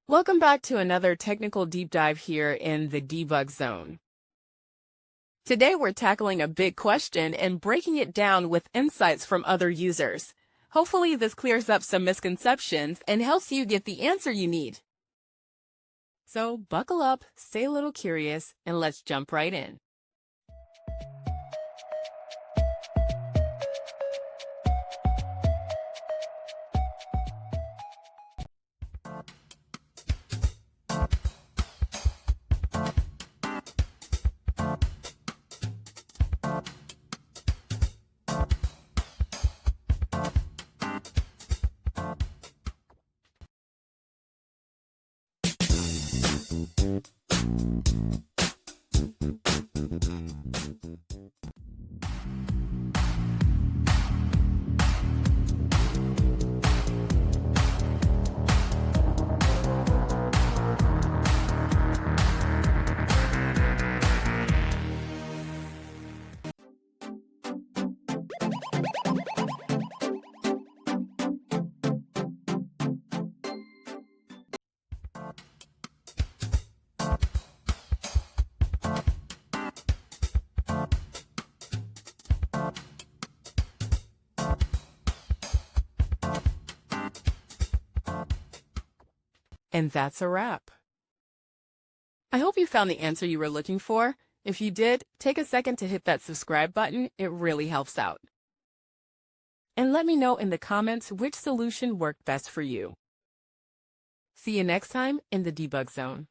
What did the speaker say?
Welcome back to another technical deep dive here in the debug zone. Today we're tackling a big question and breaking it down with insights from other users. Hopefully this clears up some misconceptions and helps you get the answer you need. So buckle up, stay a little curious, and let's jump right in. And that's a wrap. I hope you found the answer you were looking for. If you did, take a second to hit that subscribe button. It really helps out. And let me know in the comments which solution worked best for you. See you next time in the debug zone.